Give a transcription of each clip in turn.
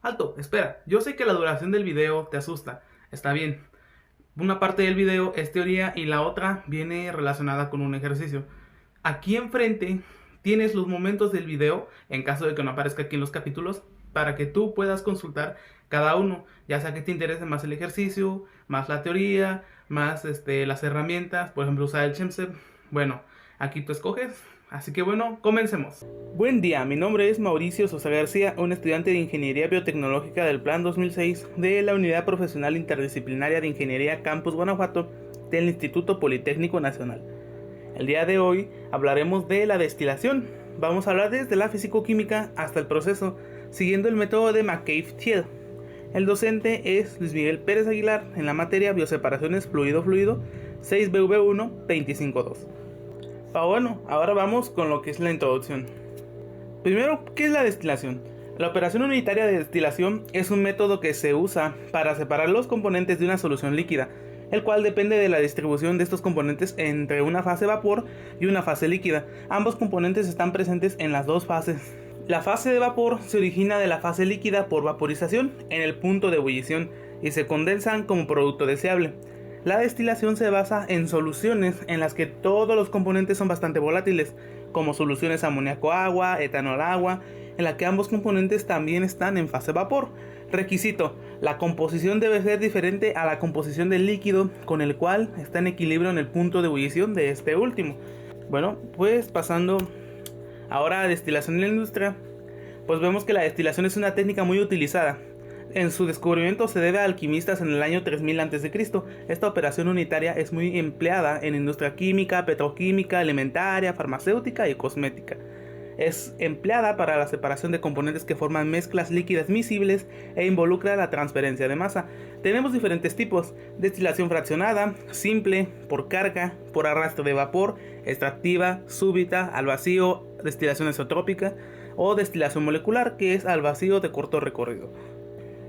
Alto, espera, yo sé que la duración del video te asusta, está bien. Una parte del video es teoría y la otra viene relacionada con un ejercicio. Aquí enfrente tienes los momentos del video, en caso de que no aparezca aquí en los capítulos, para que tú puedas consultar cada uno, ya sea que te interese más el ejercicio, más la teoría, más las herramientas, por ejemplo usar el Chemsep. Bueno, aquí tú escoges, así que bueno, comencemos. Buen día, mi nombre es Mauricio Sosa García, un estudiante de Ingeniería Biotecnológica del Plan 2006 de la Unidad Profesional Interdisciplinaria de Ingeniería Campus Guanajuato del Instituto Politécnico Nacional. El día de hoy hablaremos de la destilación. Vamos a hablar desde la fisicoquímica hasta el proceso, siguiendo el método de McCabe-Thiele. El docente es Luis Miguel Pérez Aguilar en la materia Bioseparaciones Fluido-Fluido 6BV1 252. Bueno, ahora vamos con lo que es la introducción. Primero, ¿qué es la destilación? La operación unitaria de destilación es un método que se usa para separar los componentes de una solución líquida, el cual depende de la distribución de estos componentes entre una fase vapor y una fase líquida. Ambos componentes están presentes en las dos fases. La fase de vapor se origina de la fase líquida por vaporización en el punto de ebullición y se condensan como producto deseable. La destilación se basa en soluciones en las que todos los componentes son bastante volátiles, como soluciones amoníaco-agua, etanol-agua, en la que ambos componentes también están en fase vapor. Requisito: la composición debe ser diferente a la composición del líquido con el cual está en equilibrio en el punto de ebullición de este último. Bueno, pues pasando ahora a destilación en la industria, pues vemos que la destilación es una técnica muy utilizada. En su descubrimiento se debe a alquimistas en el año 3000 a.C. Esta operación unitaria es muy empleada en industria química, petroquímica, alimentaria, farmacéutica y cosmética. Es empleada para la separación de componentes que forman mezclas líquidas miscibles e involucra la transferencia de masa. Tenemos diferentes tipos: destilación fraccionada, simple, por carga, por arrastre de vapor, extractiva, súbita, al vacío, destilación esotrópica o destilación molecular, que es al vacío de corto recorrido.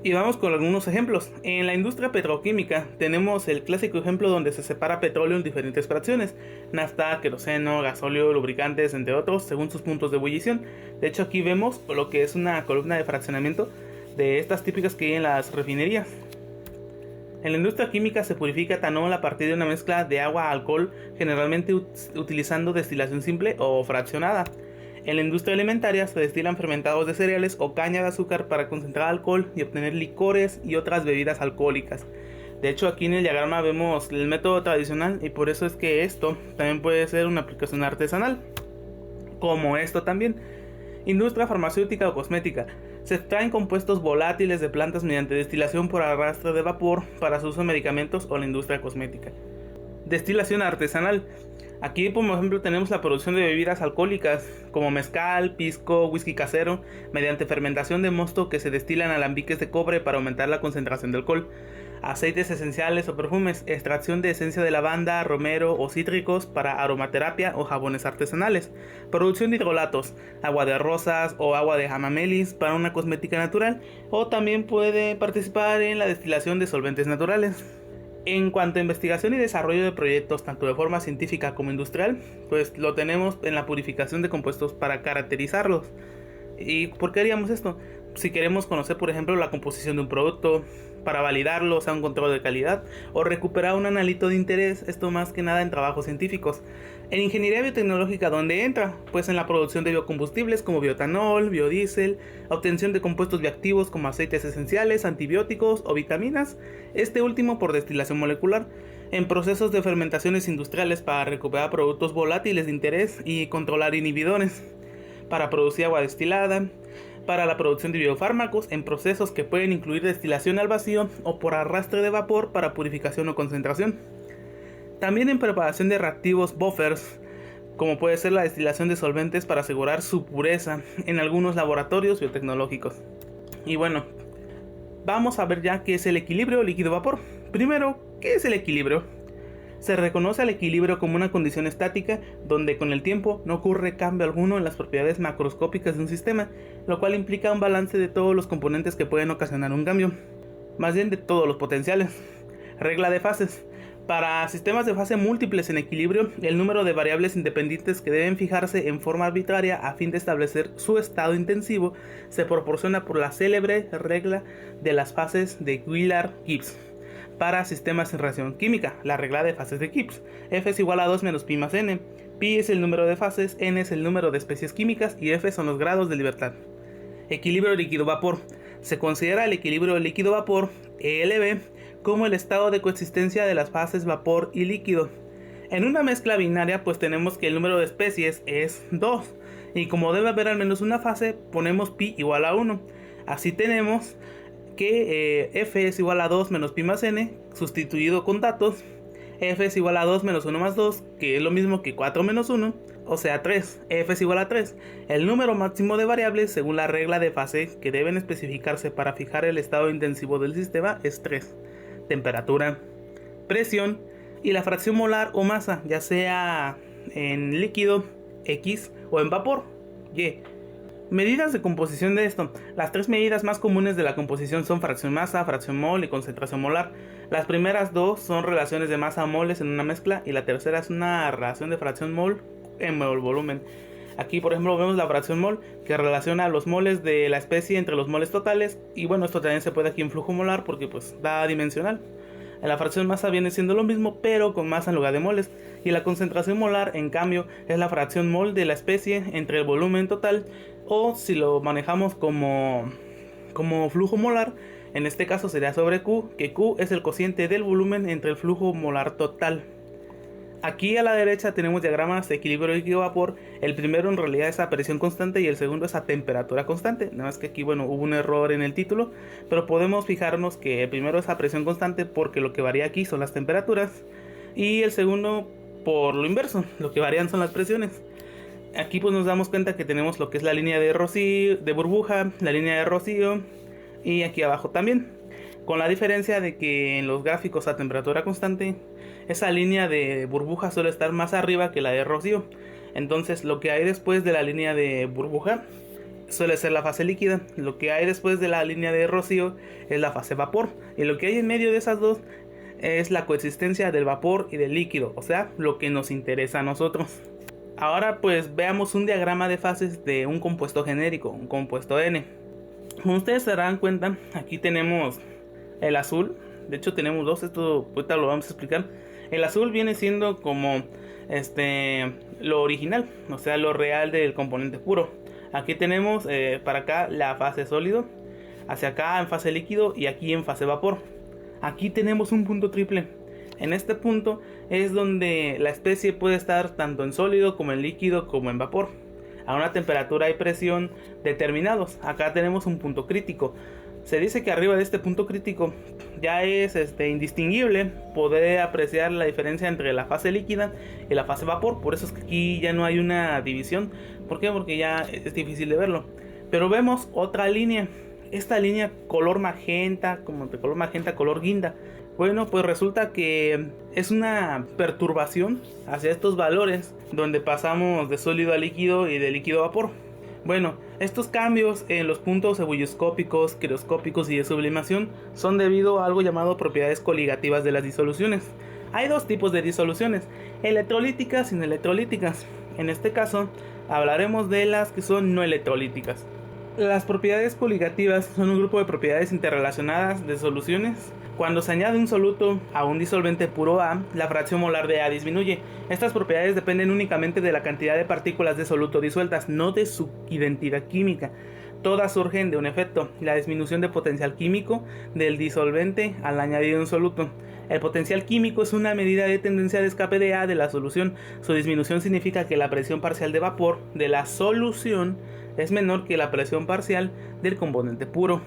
Y vamos con algunos ejemplos. En la industria petroquímica tenemos el clásico ejemplo donde se separa petróleo en diferentes fracciones: nafta, queroseno, gasóleo, lubricantes, entre otros, según sus puntos de ebullición. De hecho, aquí vemos lo que es una columna de fraccionamiento de estas típicas que hay en las refinerías. En la industria química se purifica etanol a partir de una mezcla de agua-alcohol, generalmente utilizando destilación simple o fraccionada. En la industria alimentaria se destilan fermentados de cereales o caña de azúcar para concentrar alcohol y obtener licores y otras bebidas alcohólicas. De hecho, aquí en el diagrama vemos el método tradicional y por eso es que esto también puede ser una aplicación artesanal, como esto también. Industria farmacéutica o cosmética. Se extraen compuestos volátiles de plantas mediante destilación por arrastre de vapor para su uso en medicamentos o la industria cosmética. Destilación artesanal. Aquí, por ejemplo, tenemos la producción de bebidas alcohólicas como mezcal, pisco, whisky casero, mediante fermentación de mosto que se destila en alambiques de cobre para aumentar la concentración de alcohol. Aceites esenciales o perfumes, extracción de esencia de lavanda, romero o cítricos para aromaterapia o jabones artesanales. Producción de hidrolatos, agua de rosas o agua de hamamelis para una cosmética natural, o también puede participar en la destilación de solventes naturales. En cuanto a investigación y desarrollo de proyectos tanto de forma científica como industrial, pues lo tenemos en la purificación de compuestos para caracterizarlos. ¿Y por qué haríamos esto? Si queremos conocer, por ejemplo, la composición de un producto, para validarlo, o sea, un control de calidad, o recuperar un analito de interés, esto más que nada en trabajos científicos. En ingeniería biotecnológica, ¿dónde entra? Pues en la producción de biocombustibles como bioetanol, biodiesel, obtención de compuestos bioactivos como aceites esenciales, antibióticos o vitaminas, este último por destilación molecular. En procesos de fermentaciones industriales para recuperar productos volátiles de interés y controlar inhibidores. Para producir agua destilada. Para la producción de biofármacos en procesos que pueden incluir destilación al vacío o por arrastre de vapor para purificación o concentración. También en preparación de reactivos buffers, como puede ser la destilación de solventes para asegurar su pureza en algunos laboratorios biotecnológicos. Y bueno, vamos a ver ya qué es el equilibrio líquido-vapor. Primero, ¿qué es el equilibrio? Se reconoce al equilibrio como una condición estática donde con el tiempo no ocurre cambio alguno en las propiedades macroscópicas de un sistema, lo cual implica un balance de todos los componentes que pueden ocasionar un cambio, más bien de todos los potenciales. Regla de fases. Para sistemas de fase múltiples en equilibrio, el número de variables independientes que deben fijarse en forma arbitraria a fin de establecer su estado intensivo se proporciona por la célebre regla de las fases de Wheeler-Gibbs. Para sistemas en reacción química, la regla de fases de Gibbs. F es igual a 2 menos pi más n. Pi es el número de fases, n es el número de especies químicas y F son los grados de libertad. Equilibrio líquido-vapor. Se considera el equilibrio líquido-vapor, ELV, como el estado de coexistencia de las fases vapor y líquido. En una mezcla binaria pues tenemos que el número de especies es 2 y como debe haber al menos una fase ponemos pi igual a 1. Así tenemos que F es igual a 2 menos pi más n sustituido con datos. F es igual a 2 menos 1 más 2, que es lo mismo que 4 menos 1, o sea 3. F es igual a 3. El número máximo de variables según la regla de fase que deben especificarse para fijar el estado intensivo del sistema es 3. Temperatura, presión y la fracción molar o masa, ya sea en líquido X o en vapor Y. Medidas de composición de esto. Las tres medidas más comunes de la composición son fracción masa, fracción mol y concentración molar. Las primeras dos son relaciones de masa a moles en una mezcla y la tercera es una relación de fracción mol en el volumen. Aquí por ejemplo vemos la fracción mol que relaciona los moles de la especie entre los moles totales y bueno, esto también se puede aquí en flujo molar porque pues da dimensional. En la fracción masa viene siendo lo mismo pero con masa en lugar de moles y la concentración molar en cambio es la fracción mol de la especie entre el volumen total o si lo manejamos como flujo molar, en este caso sería sobre Q, que Q es el cociente del volumen entre el flujo molar total. Aquí a la derecha tenemos diagramas de equilibrio líquido-vapor. El primero en realidad es a presión constante y el segundo es a temperatura constante. Nada más que aquí bueno hubo un error en el título, pero podemos fijarnos que el primero es a presión constante porque lo que varía aquí son las temperaturas y el segundo por lo inverso, lo que varían son las presiones. Aquí pues nos damos cuenta que tenemos lo que es la línea de rocío, de burbuja, la línea de rocío y aquí abajo también. Con la diferencia de que en los gráficos a temperatura constante esa línea de burbuja suele estar más arriba que la de rocío. Entonces lo que hay después de la línea de burbuja suele ser la fase líquida. Lo que hay después de la línea de rocío es la fase vapor. Y lo que hay en medio de esas dos es la coexistencia del vapor y del líquido. O sea, lo que nos interesa a nosotros. Ahora pues veamos un diagrama de fases de un compuesto genérico, un compuesto N. Como ustedes se darán cuenta, aquí tenemos el azul. De hecho tenemos dos, esto ahorita lo vamos a explicar. El azul viene siendo como lo original, o sea lo real del componente puro. Aquí tenemos para acá la fase sólido, hacia acá en fase líquido y aquí en fase vapor. Aquí tenemos un punto triple. En este punto es donde la especie puede estar tanto en sólido como en líquido como en vapor a una temperatura y presión determinados. Acá tenemos un punto crítico. Se dice que arriba de este punto crítico ya es indistinguible poder apreciar la diferencia entre la fase líquida y la fase vapor. Por eso es que aquí ya no hay una división. ¿Por qué? Porque ya es difícil de verlo. Pero vemos otra línea. Esta línea color magenta, como de color magenta, color guinda. Bueno, pues resulta que es una perturbación hacia estos valores donde pasamos de sólido a líquido y de líquido a vapor. Bueno, estos cambios en los puntos ebullioscópicos, crioscópicos y de sublimación son debido a algo llamado propiedades coligativas de las disoluciones. Hay dos tipos de disoluciones, electrolíticas y no electrolíticas. En este caso hablaremos de las que son no electrolíticas. Las propiedades coligativas son un grupo de propiedades interrelacionadas de soluciones. Cuando se añade un soluto a un disolvente puro A, la fracción molar de A disminuye. Estas propiedades dependen únicamente de la cantidad de partículas de soluto disueltas, no de su identidad química. Todas surgen de un efecto, la disminución de potencial químico del disolvente al añadir un soluto. El potencial químico es una medida de tendencia de escape de A de la solución. Su disminución significa que la presión parcial de vapor de la solución es menor que la presión parcial del componente puro.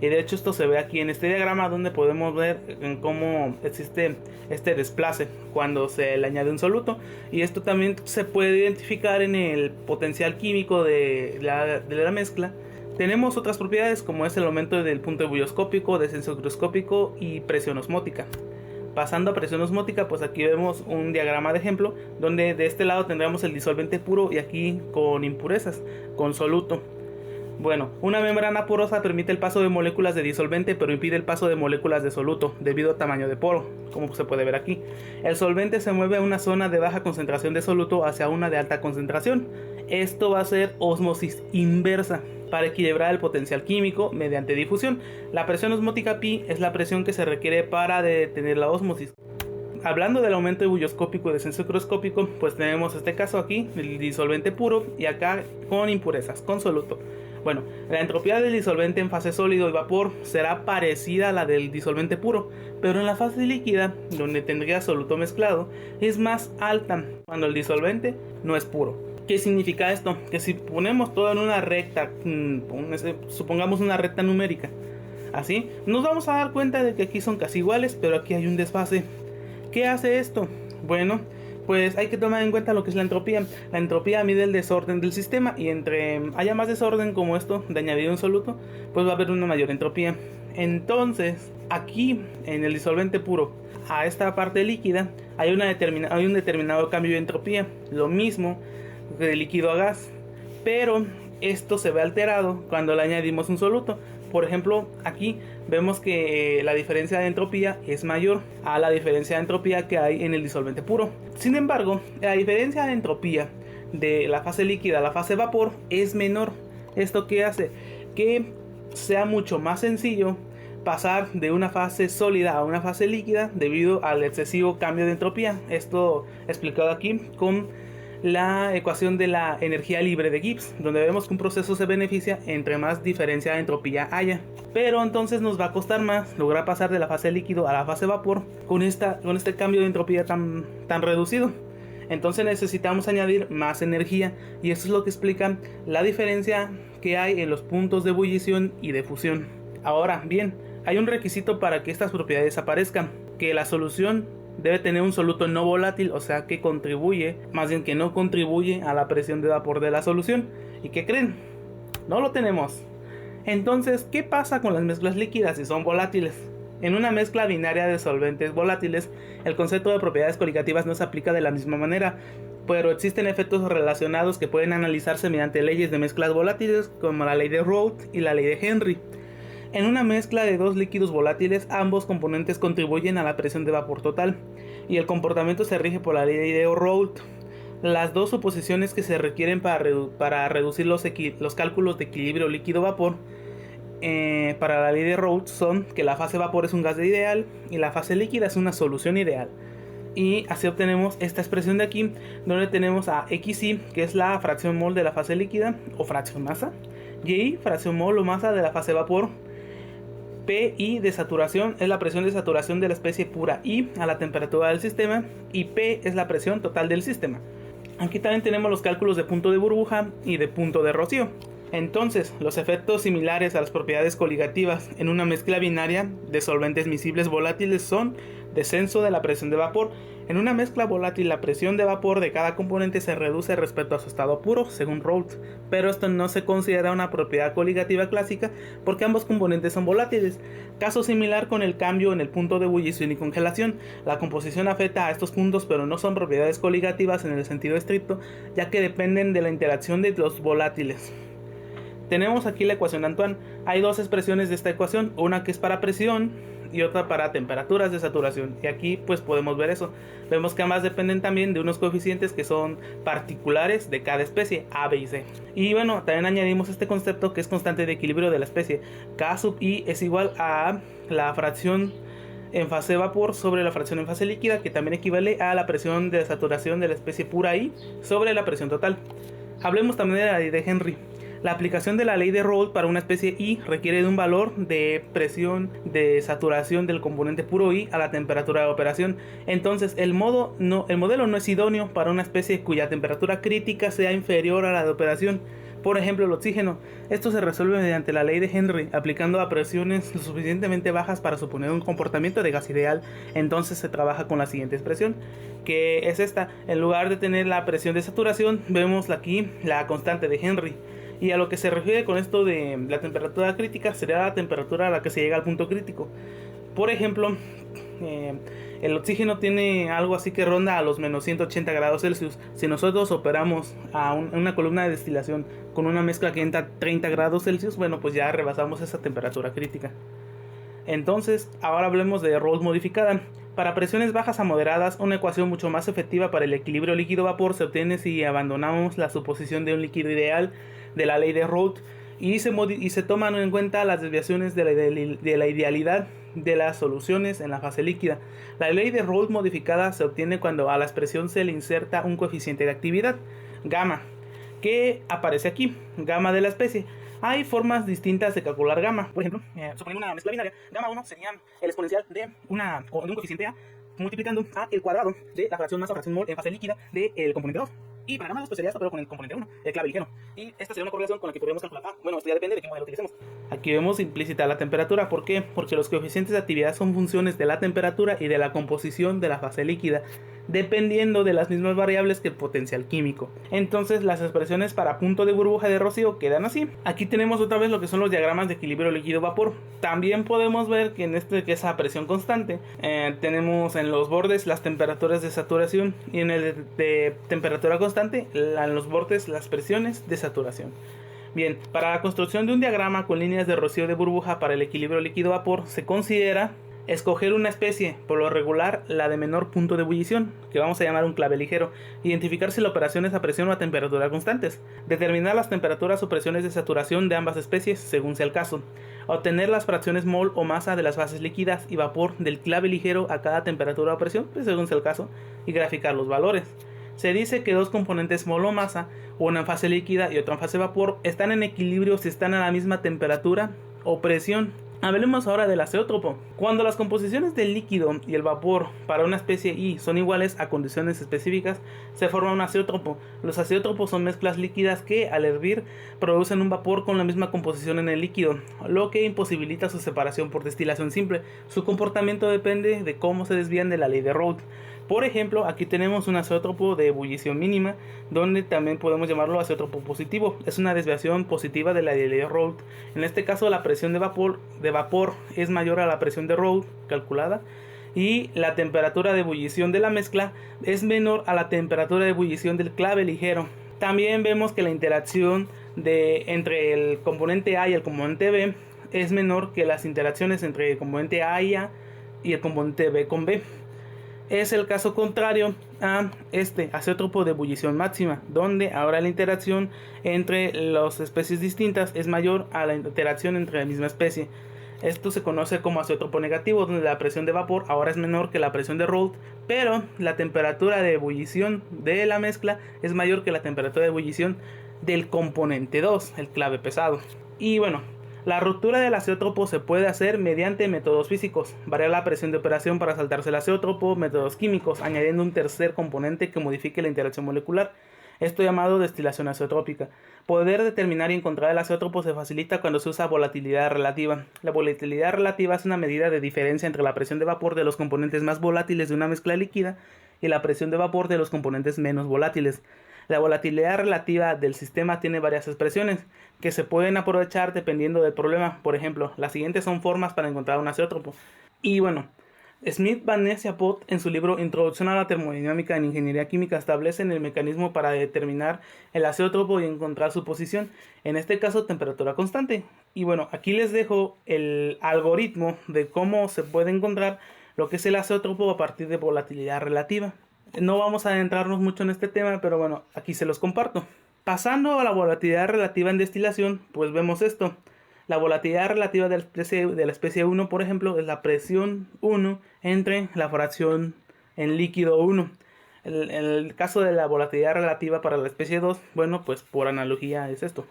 Y de hecho esto se ve aquí en este diagrama donde podemos ver cómo existe este desplace cuando se le añade un soluto. Y esto también se puede identificar en el potencial químico de la mezcla. Tenemos otras propiedades como es el aumento del punto ebullioscópico, descenso crioscópico y presión osmótica. Pasando a presión osmótica, pues aquí vemos un diagrama de ejemplo donde de este lado tendremos el disolvente puro y aquí con impurezas, con soluto. Bueno, una membrana porosa permite el paso de moléculas de disolvente, pero impide el paso de moléculas de soluto, debido al tamaño de poro, como se puede ver aquí. El solvente se mueve a una zona de baja concentración de soluto hacia una de alta concentración. Esto va a ser ósmosis inversa, para equilibrar el potencial químico mediante difusión. La presión osmótica pi es la presión que se requiere para detener la ósmosis. Hablando del aumento ebullioscópico y descenso higroscópico, pues tenemos este caso aquí, el disolvente puro, y acá con impurezas, con soluto. Bueno, la entropía del disolvente en fase sólido y vapor será parecida a la del disolvente puro, pero en la fase líquida, donde tendría soluto mezclado, es más alta cuando el disolvente no es puro. ¿Qué significa esto? Que si ponemos todo en una recta, supongamos una recta numérica, así, nos vamos a dar cuenta de que aquí son casi iguales, pero aquí hay un desfase. ¿Qué hace esto? Bueno, pues hay que tomar en cuenta lo que es la entropía. La entropía mide el desorden del sistema, y entre haya más desorden como esto de añadir un soluto, pues va a haber una mayor entropía. Entonces, aquí en el disolvente puro, a esta parte líquida, hay un determinado cambio de entropía. Lo mismo de líquido a gas, pero esto se ve alterado cuando le añadimos un soluto. Por ejemplo, aquí vemos que la diferencia de entropía es mayor a la diferencia de entropía que hay en el disolvente puro. Sin embargo, la diferencia de entropía de la fase líquida a la fase vapor es menor. ¿Esto qué hace? Que sea mucho más sencillo pasar de una fase sólida a una fase líquida debido al excesivo cambio de entropía. Esto explicado aquí con la ecuación de la energía libre de Gibbs, donde vemos que un proceso se beneficia entre más diferencia de entropía haya. Pero entonces nos va a costar más lograr pasar de la fase líquido a la fase vapor con este cambio de entropía tan reducido. Entonces necesitamos añadir más energía, y eso es lo que explica la diferencia que hay en los puntos de ebullición y de fusión. Ahora bien, hay un requisito para que estas propiedades aparezcan: que la solución debe tener un soluto no volátil, o sea que que no contribuye a la presión de vapor de la solución. ¿Y qué creen? No lo tenemos. Entonces, ¿qué pasa con las mezclas líquidas si son volátiles? En una mezcla binaria de solventes volátiles, el concepto de propiedades coligativas no se aplica de la misma manera, pero existen efectos relacionados que pueden analizarse mediante leyes de mezclas volátiles, como la ley de Raoult y la ley de Henry. En una mezcla de dos líquidos volátiles, ambos componentes contribuyen a la presión de vapor total, y el comportamiento se rige por la ley de Raoult. Las dos suposiciones que se requieren para reducir los cálculos de equilibrio líquido-vapor para la ley de Raoult son que la fase vapor es un gas ideal y la fase líquida es una solución ideal. Y así obtenemos esta expresión de aquí, donde tenemos a XI, que es la fracción mol de la fase líquida o fracción masa, y fracción mol o masa de la fase vapor. Pi de saturación es la presión de saturación de la especie pura I a la temperatura del sistema, y P es la presión total del sistema. Aquí también tenemos los cálculos de punto de burbuja y de punto de rocío. Entonces, los efectos similares a las propiedades coligativas en una mezcla binaria de solventes miscibles volátiles son descenso de la presión de vapor. En una mezcla volátil, la presión de vapor de cada componente se reduce respecto a su estado puro, según Raoult, pero esto no se considera una propiedad coligativa clásica porque ambos componentes son volátiles. Caso similar con el cambio en el punto de ebullición y congelación. La composición afecta a estos puntos, pero no son propiedades coligativas en el sentido estricto, ya que dependen de la interacción de los volátiles. Tenemos aquí la ecuación de Antoine. Hay dos expresiones de esta ecuación, una que es para presión y otra para temperaturas de saturación, y aquí pues podemos ver eso. Vemos que ambas dependen también de unos coeficientes que son particulares de cada especie, A, B y C. Y bueno, también añadimos este concepto que es constante de equilibrio de la especie. K sub I es igual a la fracción en fase vapor sobre la fracción en fase líquida, que también equivale a la presión de saturación de la especie pura I sobre la presión total. Hablemos también de la ley de Henry. La aplicación de la ley de Raoult para una especie I requiere de un valor de presión de saturación del componente puro I a la temperatura de operación. Entonces el modelo no es idóneo para una especie cuya temperatura crítica sea inferior a la de operación. Por ejemplo, el oxígeno. Esto se resuelve mediante la ley de Henry, aplicando a presiones lo suficientemente bajas para suponer un comportamiento de gas ideal. Entonces se trabaja con la siguiente expresión, que es esta. En lugar de tener la presión de saturación, vemos aquí la constante de Henry. Y a lo que se refiere con esto de la temperatura crítica sería la temperatura a la que se llega al punto crítico. Por ejemplo, El oxígeno tiene algo así que ronda a los menos 180 grados Celsius. Si nosotros operamos a una columna de destilación con una mezcla que entra a 30 grados Celsius, bueno, pues ya rebasamos esa temperatura crítica. Entonces, ahora hablemos de Raoult modificada. Para presiones bajas a moderadas, una ecuación mucho más efectiva para el equilibrio líquido-vapor se obtiene si abandonamos la suposición de un líquido ideal de la ley de Raoult y se toman en cuenta las desviaciones de la idealidad de las soluciones en la fase líquida. La ley de Raoult modificada se obtiene cuando a la expresión se le inserta un coeficiente de actividad, gamma, que aparece aquí, gamma de la especie. Hay formas distintas de calcular gamma. Por ejemplo, suponiendo una mezcla binaria, gamma 1 sería el exponencial de un coeficiente A multiplicando a el cuadrado de la fracción masa o fracción mol en fase líquida del componente 2. Y para gamma 2 pues sería esto, pero con el componente 1, el clave ligero. Y esta sería una correlación con la que podríamos calcular. Bueno, esto ya depende de qué modelo utilicemos. Aquí vemos implícita la temperatura. ¿Por qué? Porque los coeficientes de actividad son funciones de la temperatura y de la composición de la fase líquida, dependiendo de las mismas variables que el potencial químico. Entonces las expresiones para punto de burbuja de rocío quedan así. Aquí tenemos otra vez lo que son los diagramas de equilibrio líquido-vapor. También podemos ver que en este, que es a presión constante, tenemos en los bordes las temperaturas de saturación y en el de temperatura constante en los bordes las presiones de saturación. Bien, para la construcción de un diagrama con líneas de rocío de burbuja para el equilibrio líquido-vapor se considera escoger una especie, por lo regular la de menor punto de ebullición, que vamos a llamar un clave ligero, identificar si la operación es a presión o a temperatura constantes, determinar las temperaturas o presiones de saturación de ambas especies según sea el caso, obtener las fracciones mol o masa de las fases líquidas y vapor del clave ligero a cada temperatura o presión, pues según sea el caso, y graficar los valores. Se dice que dos componentes mol o masa, una en fase líquida y otra en fase vapor, están en equilibrio si están a la misma temperatura o presión. Hablemos ahora del azeótropo. Cuando las composiciones del líquido y el vapor para una especie I son iguales a condiciones específicas, se forma un azeótropo. Los azeótropos son mezclas líquidas que, al hervir, producen un vapor con la misma composición en el líquido, lo que imposibilita su separación por destilación simple. Su comportamiento depende de cómo se desvían de la ley de Raoult. Por ejemplo, aquí tenemos un azeótropo de ebullición mínima, donde también podemos llamarlo azeótropo positivo. Es una desviación positiva de la ley de Raoult. En este caso, la presión de vapor es mayor a la presión de Raoult calculada, y la temperatura de ebullición de la mezcla es menor a la temperatura de ebullición del clave ligero. También vemos que la interacción entre el componente A y el componente B es menor que las interacciones entre el componente A y A y el componente B con B. Es el caso contrario a este azeótropo de ebullición máxima, donde ahora la interacción entre las especies distintas es mayor a la interacción entre la misma especie. Esto se conoce como azeótropo negativo, donde la presión de vapor ahora es menor que la presión de Raoult, pero la temperatura de ebullición de la mezcla es mayor que la temperatura de ebullición del componente 2, el clave pesado. Y bueno, la ruptura del azeótropo se puede hacer mediante métodos físicos, variar la presión de operación para saltarse el azeótropo, métodos químicos, añadiendo un tercer componente que modifique la interacción molecular, esto llamado destilación azeotrópica. Poder determinar y encontrar el azeótropo se facilita cuando se usa volatilidad relativa. La volatilidad relativa es una medida de diferencia entre la presión de vapor de los componentes más volátiles de una mezcla líquida y la presión de vapor de los componentes menos volátiles. La volatilidad relativa del sistema tiene varias expresiones que se pueden aprovechar dependiendo del problema. Por ejemplo, las siguientes son formas para encontrar un azeótropo. Y bueno, Smith, Van Ness y Apott en su libro Introducción a la termodinámica en ingeniería química establecen el mecanismo para determinar el azeótropo y encontrar su posición, en este caso temperatura constante. Y bueno, aquí les dejo el algoritmo de cómo se puede encontrar lo que es el azeótropo a partir de volatilidad relativa. No vamos a adentrarnos mucho en este tema, pero bueno, aquí se los comparto. Pasando a la volatilidad relativa en destilación, pues vemos esto. La volatilidad relativa de la especie 1, por ejemplo, es la presión 1 entre la fracción en líquido 1. En el caso de la volatilidad relativa para la especie 2, bueno, pues por analogía es esto.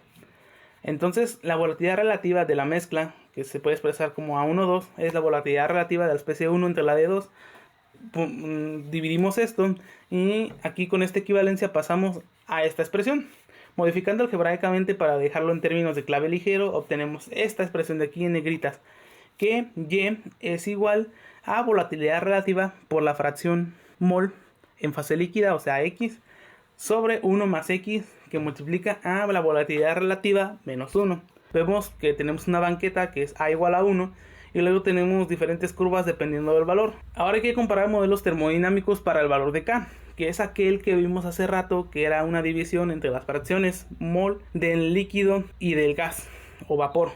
Entonces, la volatilidad relativa de la mezcla, que se puede expresar como A1,2, es la volatilidad relativa de la especie 1 entre la de 2. Dividimos esto y aquí con esta equivalencia pasamos a esta expresión. Modificando algebraicamente para dejarlo en términos de clave ligero, obtenemos esta expresión de aquí en negritas, que Y es igual a volatilidad relativa por la fracción mol en fase líquida, o sea X, sobre 1 más X, que multiplica a la volatilidad relativa menos 1. Vemos que tenemos una banqueta que es A igual a 1, y luego tenemos diferentes curvas dependiendo del valor. Ahora hay que comparar modelos termodinámicos para el valor de K, que es aquel que vimos hace rato, que era una división entre las fracciones mol del líquido y del gas o vapor.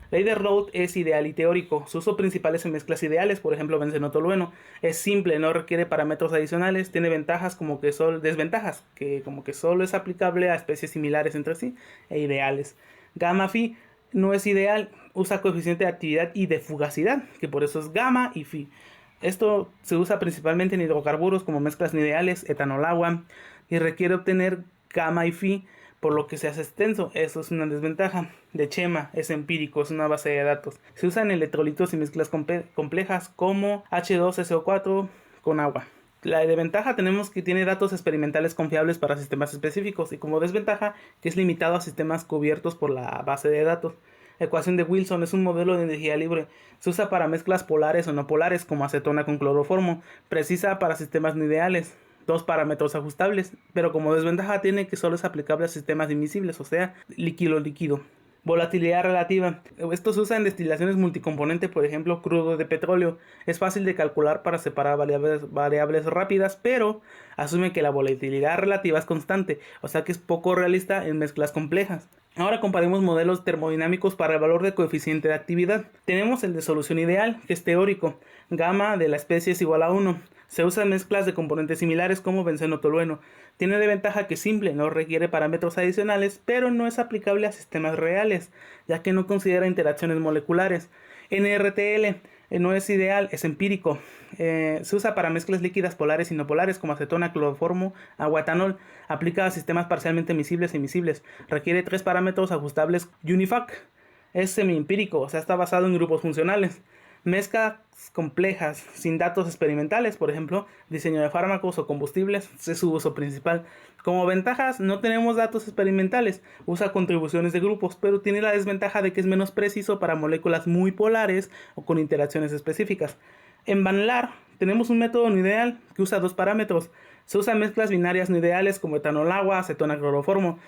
Ley de Raoult es ideal y teórico. Su uso principal es en mezclas ideales, por ejemplo benceno-tolueno. Es simple, no requiere parámetros adicionales, tiene ventajas como que desventajas, que como que solo es aplicable a especies similares entre sí e ideales. Gamma phi no es ideal, usa coeficiente de actividad y de fugacidad, que por eso es gamma y phi. Esto se usa principalmente en hidrocarburos como mezclas no ideales, etanol-agua, y requiere obtener gamma y phi, por lo que se hace extenso. Eso es una desventaja. De Chema es empírico, es una base de datos. Se usan electrolitos y mezclas complejas como H2SO4 con agua. La desventaja tenemos que tiene datos experimentales confiables para sistemas específicos, y como desventaja que es limitado a sistemas cubiertos por la base de datos. Ecuación de Wilson es un modelo de energía libre. Se usa para mezclas polares o no polares como acetona con cloroformo. Precisa para sistemas no ideales. 2 parámetros ajustables, pero como desventaja tiene que solo es aplicable a sistemas invisibles, o sea, líquido-líquido. Volatilidad relativa. Esto se usa en destilaciones multicomponente, por ejemplo, crudo de petróleo. Es fácil de calcular para separar variables rápidas, pero asume que la volatilidad relativa es constante, o sea que es poco realista en mezclas complejas. Ahora comparemos modelos termodinámicos para el valor de coeficiente de actividad. Tenemos el de solución ideal, que es teórico. Gamma de la especie es igual a 1. Se usa en mezclas de componentes similares como benceno-tolueno. Tiene de ventaja que es simple, no requiere parámetros adicionales, pero no es aplicable a sistemas reales, ya que no considera interacciones moleculares. NRTL no es ideal, es empírico. Se usa para mezclas líquidas polares y no polares como acetona, cloroformo, agua, etanol. Aplica a sistemas parcialmente miscibles e immiscibles. Requiere 3 parámetros ajustables UNIFAC. Es semi-empírico, o sea, está basado en grupos funcionales. Mezclas complejas sin datos experimentales, por ejemplo, diseño de fármacos o combustibles, es su uso principal. Como ventajas, no tenemos datos experimentales, usa contribuciones de grupos, pero tiene la desventaja de que es menos preciso para moléculas muy polares o con interacciones específicas. En Van Laar tenemos un método no ideal que usa 2 parámetros. Se usan mezclas binarias no ideales como etanol-agua, acetona, cloroformo.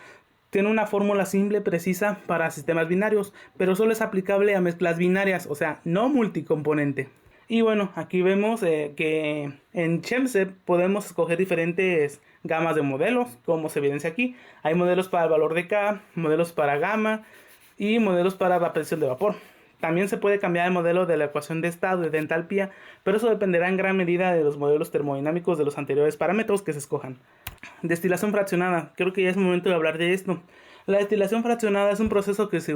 Tiene una fórmula simple, precisa para sistemas binarios, pero solo es aplicable a mezclas binarias, o sea, no multicomponente. Y bueno, aquí vemos que en ChemSep podemos escoger diferentes gamas de modelos, como se evidencia aquí. Hay modelos para el valor de K, modelos para gamma y modelos para la presión de vapor. También se puede cambiar el modelo de la ecuación de estado y de entalpía, pero eso dependerá en gran medida de los modelos termodinámicos de los anteriores parámetros que se escojan. Destilación fraccionada. Creo que ya es momento de hablar de esto. La destilación fraccionada es un proceso que se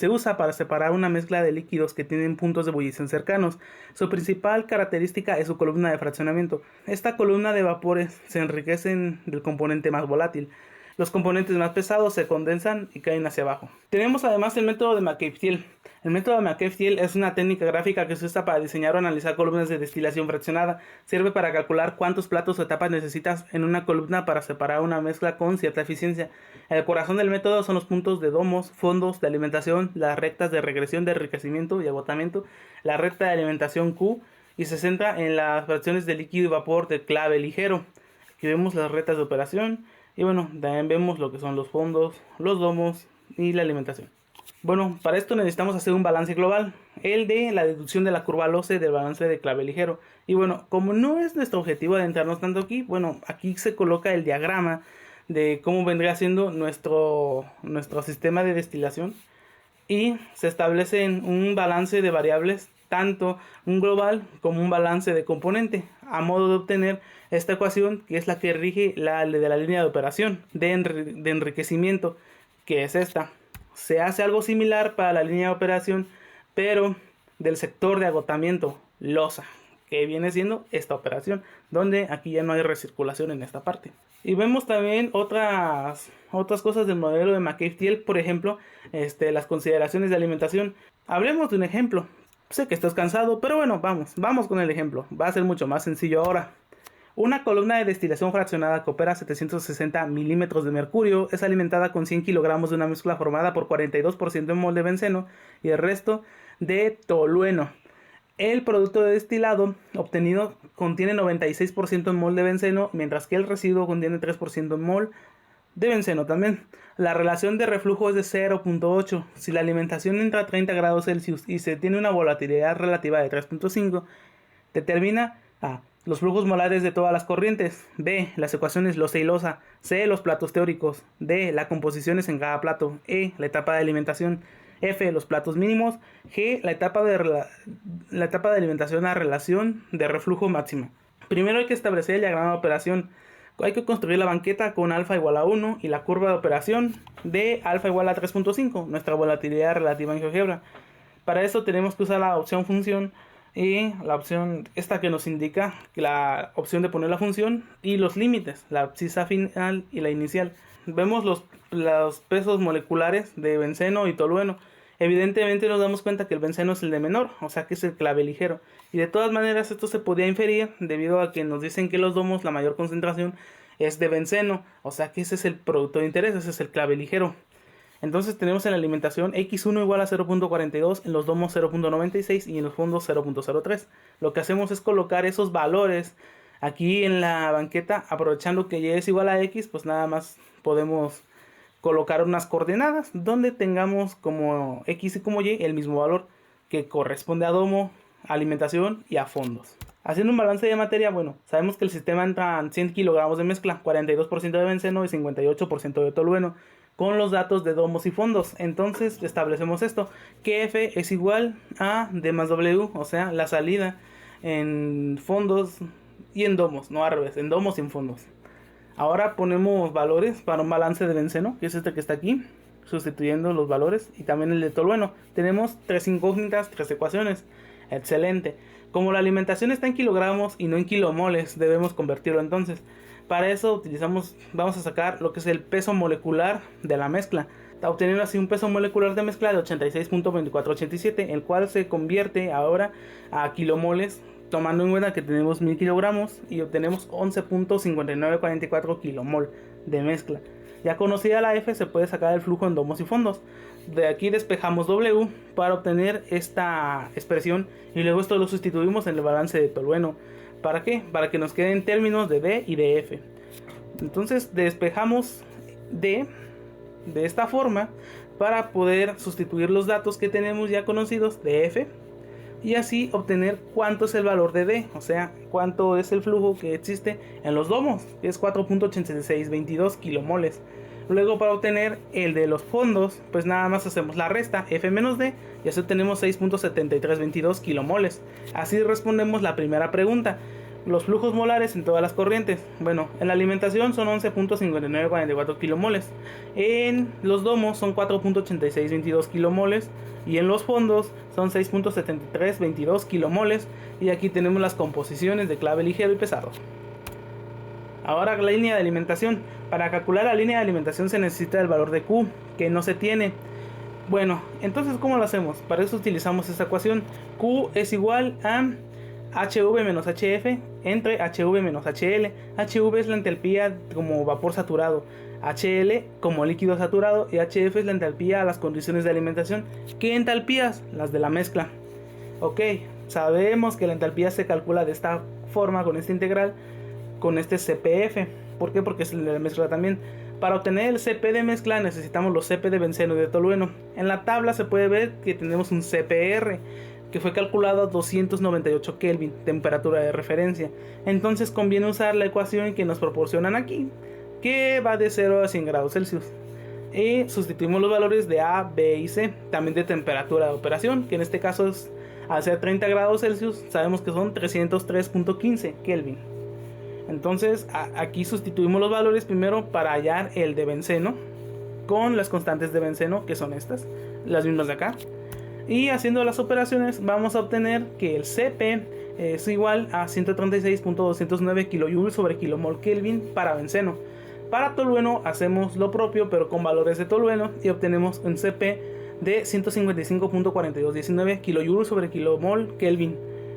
usa para separar una mezcla de líquidos que tienen puntos de ebullición cercanos. Su principal característica es su columna de fraccionamiento. Esta columna de vapores se enriquecen del componente más volátil. Los componentes más pesados se condensan y caen hacia abajo. Tenemos además el método de McCabe-Thiele. El método de McCabe-Thiele es una técnica gráfica que se usa para diseñar o analizar columnas de destilación fraccionada. Sirve para calcular cuántos platos o etapas necesitas en una columna para separar una mezcla con cierta eficiencia. El corazón del método son los puntos de domos, fondos de alimentación, las rectas de regresión de enriquecimiento y agotamiento, la recta de alimentación Q, y se centra en las fracciones de líquido y vapor de clave ligero. Aquí vemos las rectas de operación. Y bueno, también vemos lo que son los fondos, los domos y la alimentación. Bueno, para esto necesitamos hacer un balance global, el de la deducción de la curva LOCE del balance de clave ligero. Y bueno, como no es nuestro objetivo adentrarnos tanto aquí, bueno, aquí se coloca el diagrama de cómo vendría siendo nuestro sistema de destilación. Y se establece un balance de variables, tanto un global como un balance de componente, a modo de obtener esta ecuación que es la que rige la de la línea de operación de enriquecimiento, que es esta. Se hace algo similar para la línea de operación, pero del sector de agotamiento, losa, que viene siendo esta operación, donde aquí ya no hay recirculación en esta parte. Y vemos también otras cosas del modelo de McCabe-Thiele, por ejemplo, las consideraciones de alimentación. Hablemos de un ejemplo. Sé que estás cansado, pero bueno, vamos con el ejemplo. Va a ser mucho más sencillo ahora. Una columna de destilación fraccionada que opera a 760 milímetros de mercurio es alimentada con 100 kilogramos de una mezcla formada por 42% de mol de benceno y el resto de tolueno. El producto de destilado obtenido contiene 96% en mol de benceno, mientras que el residuo contiene 3% en mol de benceno también. La relación de reflujo es de 0.8. Si la alimentación entra a 30 grados Celsius y se tiene una volatilidad relativa de 3.5, determina A. Los flujos molares de todas las corrientes. B. Las ecuaciones losa y losa. C. Los platos teóricos. D. Las composiciones en cada plato. E. La etapa de alimentación. F. Los platos mínimos. G. La etapa de alimentación a relación de reflujo máxima. Primero hay que establecer el diagrama de operación. Hay que construir la banqueta con alfa igual a 1 y la curva de operación de alfa igual a 3.5, nuestra volatilidad relativa en GeoGebra. Para eso tenemos que usar la opción función y la opción esta que nos indica la opción de poner la función y los límites, la abscisa final y la inicial. Vemos los pesos moleculares de benceno y tolueno. Evidentemente nos damos cuenta que el benceno es el de menor, o sea que es el clave ligero. Y de todas maneras esto se podía inferir debido a que nos dicen que los domos la mayor concentración es de benceno, o sea que ese es el producto de interés, ese es el clave ligero. Entonces tenemos en la alimentación x1 igual a 0.42, en los domos 0.96 y en los fondos 0.03. Lo que hacemos es colocar esos valores aquí en la banqueta, aprovechando que y es igual a x, pues nada más podemos colocar unas coordenadas donde tengamos como x y como y el mismo valor que corresponde a domo, alimentación y a fondos. Haciendo un balance de materia, bueno, sabemos que el sistema entra en 100 kilogramos de mezcla, 42% de benceno y 58% de tolueno, con los datos de domos y fondos. Entonces establecemos esto, que F es igual a D más W, o sea, la salida en fondos y en domos, no al revés, en domos y en fondos. Ahora ponemos valores para un balance de benceno, que es este que está aquí, sustituyendo los valores, y también el de tolueno. Tenemos 3 incógnitas, 3 ecuaciones. Excelente. Como la alimentación está en kilogramos y no en kilomoles, debemos convertirlo entonces. Para eso vamos a sacar lo que es el peso molecular de la mezcla, obteniendo así un peso molecular de mezcla de 86.2487, el cual se convierte ahora a kilomoles, tomando en cuenta que tenemos 1000 kilogramos y obtenemos 11.5944 kilomol de mezcla. Ya conocida la F, se puede sacar el flujo en domos y fondos. De aquí despejamos W para obtener esta expresión y luego esto lo sustituimos en el balance de tolueno. ¿Para qué? Para que nos queden términos de D y de F. Entonces despejamos D de esta forma para poder sustituir los datos que tenemos ya conocidos de F y así obtener cuánto es el valor de D, o sea, cuánto es el flujo que existe en los domos, que es 4.8622 kilomoles. Luego, para obtener el de los fondos, pues nada más hacemos la resta, F menos D, y así obtenemos 6.7322 kilomoles. Así respondemos la primera pregunta. Los flujos molares en todas las corrientes. Bueno, en la alimentación son 11.5944 kilomoles. En los domos son 4.8622 kilomoles. Y en los fondos son 6.7322 kilomoles. Y aquí tenemos las composiciones de clave ligero y pesado. Ahora la línea de alimentación. Para calcular la línea de alimentación se necesita el valor de Q, que no se tiene. Bueno, entonces ¿cómo lo hacemos? Para eso utilizamos esta ecuación. Q es igual a HV menos HF entre HV menos HL. HV es la entalpía como vapor saturado, HL como líquido saturado y HF es la entalpía a las condiciones de alimentación. ¿Qué entalpías? Las de la mezcla. Ok, sabemos que la entalpía se calcula de esta forma, con esta integral, con este CPF. ¿Por qué? Porque es el de la mezcla también. Para obtener el CP de mezcla necesitamos los CP de benceno y de tolueno. En la tabla se puede ver que tenemos un CPR que fue calculado a 298 Kelvin, temperatura de referencia. Entonces conviene usar la ecuación que nos proporcionan aquí, que va de 0 a 100 grados Celsius. Y sustituimos los valores de A, B y C, también de temperatura de operación, que en este caso es, al ser 30 grados Celsius, sabemos que son 303.15 Kelvin. Entonces aquí sustituimos los valores primero para hallar el de benceno con las constantes de benceno, que son estas, las mismas de acá. Y haciendo las operaciones vamos a obtener que el CP es igual a 136.209 kJ sobre kilomol Kelvin para benceno. Para tolueno hacemos lo propio pero con valores de tolueno y obtenemos un CP de 155.4219 kJ sobre kilomol Kelvin.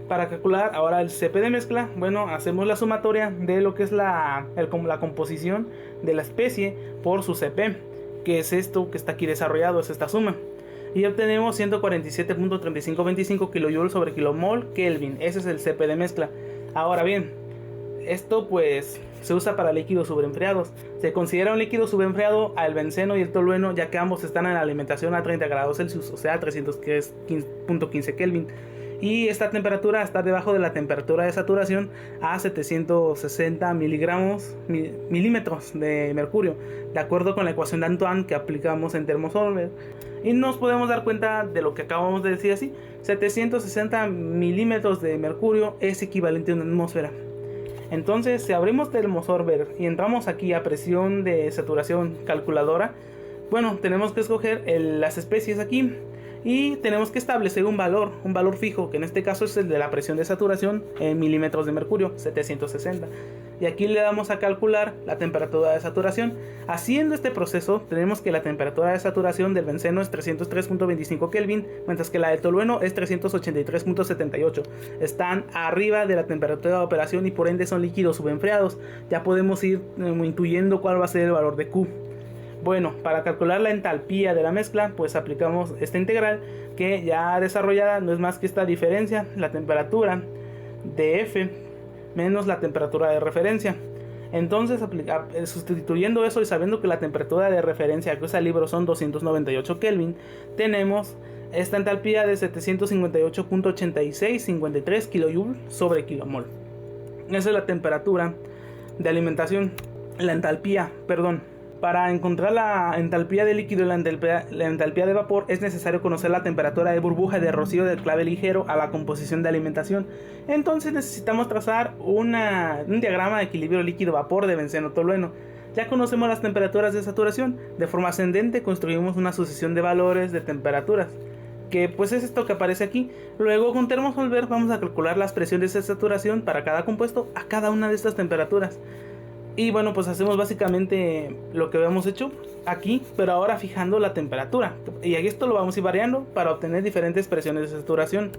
Para calcular ahora el CP de mezcla, bueno, hacemos la sumatoria de lo que es la composición de la especie por su CP, que es esto que está aquí desarrollado, es esta suma. Y obtenemos 147.3525 kJ sobre kilomol Kelvin. Ese es el CP de mezcla. Ahora bien, Esto pues se usa para líquidos subenfriados. Se considera un líquido subenfriado al benceno y el tolueno, ya que ambos están en alimentación a 30 grados Celsius, o sea 300.15 Kelvin. Y esta temperatura está debajo de la temperatura de saturación a 760 milímetros de mercurio, de acuerdo con la ecuación de Antoine que aplicamos en Thermosolver. Y nos podemos dar cuenta de lo que acabamos de decir así: 760 milímetros de mercurio es equivalente a una atmósfera. Entonces, si abrimos Thermosolver y entramos aquí a presión de saturación calculadora, bueno, tenemos que escoger las especies aquí y tenemos que establecer un valor fijo, que en este caso es el de la presión de saturación en milímetros de mercurio, 760. Y aquí le damos a calcular la temperatura de saturación. Haciendo este proceso, tenemos que la temperatura de saturación del benceno es 303.25 Kelvin, mientras que la del tolueno es 383.78. Están arriba de la temperatura de operación y por ende son líquidos subenfriados. Ya podemos ir intuyendo cuál va a ser el valor de Q. Bueno, para calcular la entalpía de la mezcla, pues aplicamos esta integral que ya desarrollada no es más que esta diferencia, la temperatura de F menos la temperatura de referencia. Entonces, sustituyendo eso y sabiendo que la temperatura de referencia que usa el libro son 298 Kelvin, tenemos esta entalpía de 758.8653 kJ sobre kilomol. Esa es la temperatura de alimentación, la entalpía, perdón. Para encontrar la entalpía de líquido y la entalpía de vapor es necesario conocer la temperatura de burbuja de rocío del clave ligero a la composición de alimentación. Entonces necesitamos trazar un diagrama de equilibrio líquido-vapor de benceno-tolueno. Ya conocemos las temperaturas de saturación. De forma ascendente construimos una sucesión de valores de temperaturas, que pues es esto que aparece aquí. Luego con Thermosolver vamos a calcular las presiones de saturación para cada compuesto a cada una de estas temperaturas. Y bueno, pues hacemos básicamente lo que habíamos hecho aquí, pero ahora fijando la temperatura. Y aquí esto lo vamos a ir variando para obtener diferentes presiones de saturación.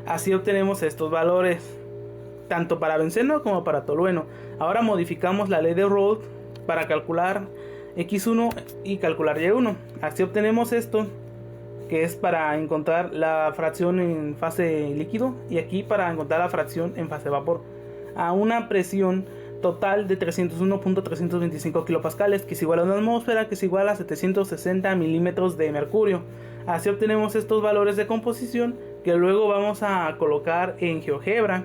Así obtenemos estos valores, tanto para benceno como para tolueno. Ahora modificamos la ley de Raoult para calcular X1 y calcular Y1. Así obtenemos esto, que es para encontrar la fracción en fase líquido, y aquí para encontrar la fracción en fase vapor, a una presión total de 301.325 kilopascales, que es igual a una atmósfera, que es igual a 760 milímetros de mercurio. Así obtenemos estos valores de composición que luego vamos a colocar en GeoGebra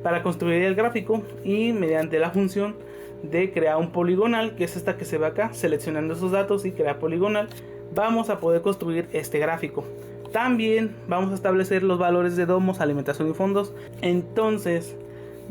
para construir el gráfico, y mediante la función de crear un poligonal, que es esta que se ve acá, seleccionando esos datos y crear poligonal, vamos a poder construir este gráfico. También vamos a establecer los valores de domos, alimentación y fondos. Entonces